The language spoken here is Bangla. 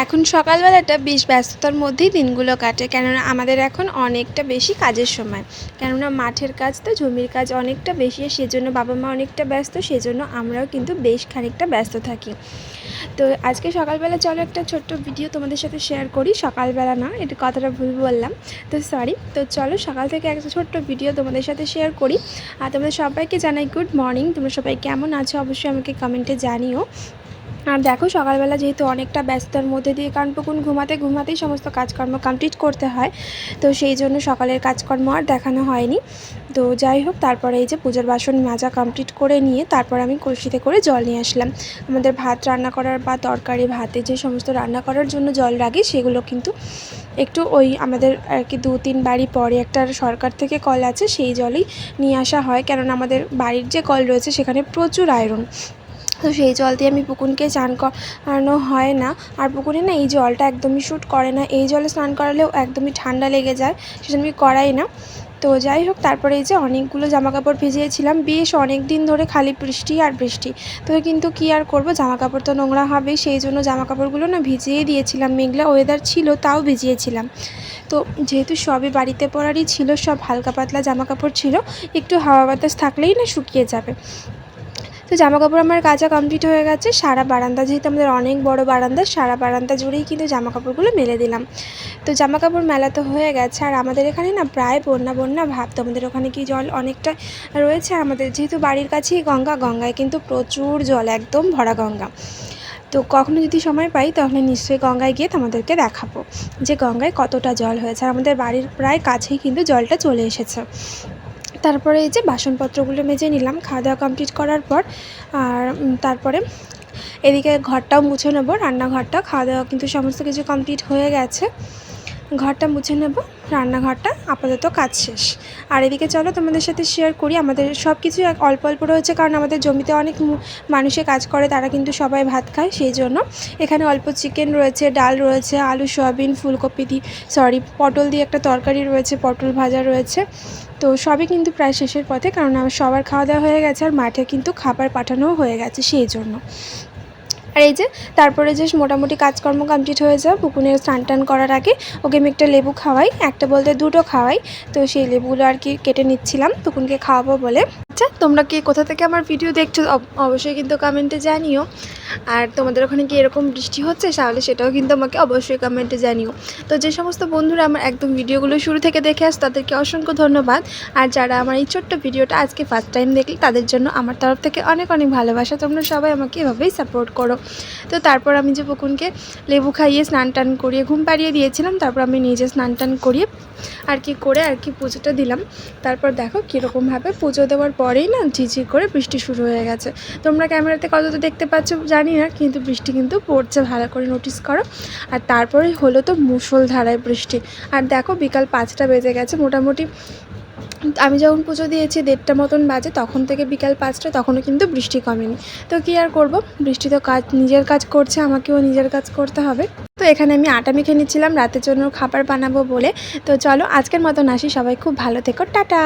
এখন সকালবেলাটা বেশ ব্যস্ততার মধ্যেই দিনগুলো কাটে, কেননা আমাদের এখন অনেকটা বেশি কাজের সময়। কেননা মাঠের কাজ তো, জমির কাজ অনেকটা বেশি, সেজন্য বাবা মা অনেকটা ব্যস্ত, সেজন্য আমরাও কিন্তু বেশ খানিকটা ব্যস্ত থাকি। তো আজকে সকালবেলা চলো একটা ছোট্ট ভিডিও তোমাদের সাথে শেয়ার করি। সকালবেলা না, এটা কথাটা ভুল বললাম, তো সরি। তো চলো সকাল থেকে একটা ছোট্ট ভিডিও তোমাদের সাথে শেয়ার করি। আর তোমাদের সবাইকে জানাই গুড মর্নিং। তোমরা সবাই কেমন আছো অবশ্যই আমাকে কমেন্টে জানিও। আর দেখো সকালবেলা যেহেতু অনেকটা ব্যস্ততার মধ্যে দিয়ে, কারণ পুকুন ঘুমাতেই সমস্ত কাজকর্ম কমপ্লিট করতে হয়, তো সেই জন্য সকালের কাজকর্ম আর দেখানো হয়নি। তো যাই হোক, তারপরে এই যে পুজোর বাসন মাজা কমপ্লিট করে নিয়ে তারপর আমি কলসিতে করে জল নিয়ে আসলাম। আমাদের ভাত রান্না করার বা তরকারি ভাতে যে সমস্ত রান্না করার জন্য জল লাগে, সেগুলো কিন্তু একটু ওই আমাদের আর কি 2-3 বাড়ি পরে একটা সরকার থেকে কল আছে, সেই জলেই নিয়ে আসা হয়। কেননা আমাদের বাড়ির যে কল রয়েছে সেখানে প্রচুর আয়রন, তো সেই জল দিয়ে আমি পুকুনকে চান করানো হয় না। আর পুকুরে না এই জলটা একদমই শ্যুট করে না, এই জলে স্নান করালেও একদমই ঠান্ডা লেগে যায়, সেজন্য আমি করাই না। তো যাই হোক, তারপরে এই যে অনেকগুলো জামাকাপড় ভিজিয়েছিলাম, বেশ অনেক দিন ধরে খালি বৃষ্টি আর বৃষ্টি। তো কিন্তু কী আর করবো, জামাকাপড় তো নোংরা হবেই, সেই জন্য জামাকাপড়গুলো না ভিজিয়ে দিয়েছিলাম। মেঘলা ওয়েদার ছিল তাও ভিজিয়েছিলাম। তো যেহেতু সবই বাড়িতে পরারই ছিল, সব হালকা পাতলা জামাকাপড় ছিল, একটু হাওয়া বাতাস থাকলেই না শুকিয়ে যাবে। তো জামাকাপড় আমার কাচা কমপ্লিট হয়ে গেছে। সারা বারান্দা, যেহেতু আমাদের অনেক বড় বারান্দা, সারা বারান্দা জুড়েই কিন্তু জামাকাপড়গুলো মেলে দিলাম। তো জামাকাপড় মেলা তো হয়ে গেছে। আর আমাদের এখানে না প্রায় বন্যা বন্যা ভাব। তো আমাদের ওখানে কি জল অনেকটা রয়েছে। আমাদের যেহেতু বাড়ির কাছেই গঙ্গায় কিন্তু প্রচুর জল, একদম ভরা গঙ্গা। তো কখনো যদি সময় পাই তাহলে নিশ্চয়ই গঙ্গায় গিয়ে তোমাদেরকে দেখাবো যে গঙ্গায় কতটা জল হয়েছে। আর আমাদের বাড়ির প্রায় কাছেই কিন্তু জলটা চলে এসেছে। তারপরে এই যে বাসনপত্রগুলো মেজে নিলাম খাওয়া দাওয়া কমপ্লিট করার পর। আর তারপরে এদিকে ঘরটাও মুছে নেবো, রান্নাঘরটা। খাওয়া দাওয়া কিন্তু সমস্ত কিছু কমপ্লিট হয়ে গেছে, ঘরটা মুছে নেব, রান্নাঘরটা আপাতত কাজ শেষ। আর এদিকে চলো তোমাদের সাথে শেয়ার করি, আমাদের সব কিছু অল্প অল্প রয়েছে, কারণ আমাদের জমিতে অনেক মানুষে কাজ করে, তারা কিন্তু সবাই ভাত খায়, সেই জন্য এখানে অল্প চিকেন রয়েছে, ডাল রয়েছে, আলু সয়াবিন ফুলকপি পটল দিয়ে একটা তরকারি রয়েছে, পটল ভাজা রয়েছে। তো সবই কিন্তু প্রায় শেষের পথে, কারণ আমার সবার খাওয়া দাওয়া হয়ে গেছে আর মাঠে কিন্তু খাবার পাঠানোও হয়ে গেছে, সেই জন্য। আর এই যে তারপরে যে মোটামুটি কাজকর্ম কমপ্লিট হয়ে যায়, পুকুনের স্নান টান করার আগে ওকে আমি একটা লেবু খাওয়াই, একটা বলতে দুটো খাওয়াই। তো সেই লেবুগুলো আর কি কেটে নিচ্ছিলাম পুকুনকে খাওয়াবো বলে। আচ্ছা, তোমরা কি কোথা থেকে আমার ভিডিও দেখছো অবশ্যই কিন্তু কমেন্টে জানিও। আর তোমাদের ওখানে কি এরকম বৃষ্টি হচ্ছে তাহলে সেটাও কিন্তু আমাকে অবশ্যই কমেন্টে জানিও। তো যে সমস্ত বন্ধুরা আমার একদম ভিডিওগুলো শুরু থেকে দেখে আসে তাদেরকে অসংখ্য ধন্যবাদ। আর যারা আমার এই ছোট্ট ভিডিওটা আজকে ফার্স্ট টাইম দেখলে তাদের জন্য আমার তরফ থেকে অনেক অনেক ভালোবাসা। তোমরা সবাই আমাকে এভাবেই সাপোর্ট করো। তো তারপর আমি যে পুকুনকে লেবু খাইয়ে স্নান টান করিয়ে ঘুম পাড়িয়ে দিয়েছিলাম, তারপর আমি নিজে স্নান টান করিয়ে আর কি পুজোটা দিলাম। তারপর দেখো কীরকমভাবে পুজো দেওয়ার পরেই না ঝিঝির করে বৃষ্টি শুরু হয়ে গেছে। তোমরা ক্যামেরাতে কতটা দেখতে পাচ্ছ জানি না, কিন্তু বৃষ্টি কিন্তু পড়ছে, ভালো করে নোটিস করো। আর তারপরে হলো তো মুষলধারায় বৃষ্টি। আর দেখো বিকাল 5টা বেজে গেছে মোটামুটি। আমি যখন পুজো দিয়েছি 1:30টা মতন বাজে, তখন থেকে বিকাল 5টা, তখনও কিন্তু বৃষ্টি কমেনি। তো কী আর করবো, বৃষ্টি তো নিজের কাজ করছে, আমাকেও নিজের কাজ করতে হবে। তো এখানে আমি আটা মেখে নিচ্ছিলাম রাতের জন্য খাবার বানাবো বলে। তো চলো আজকের মতন আসি, সবাই খুব ভালো থেকো, টাটা।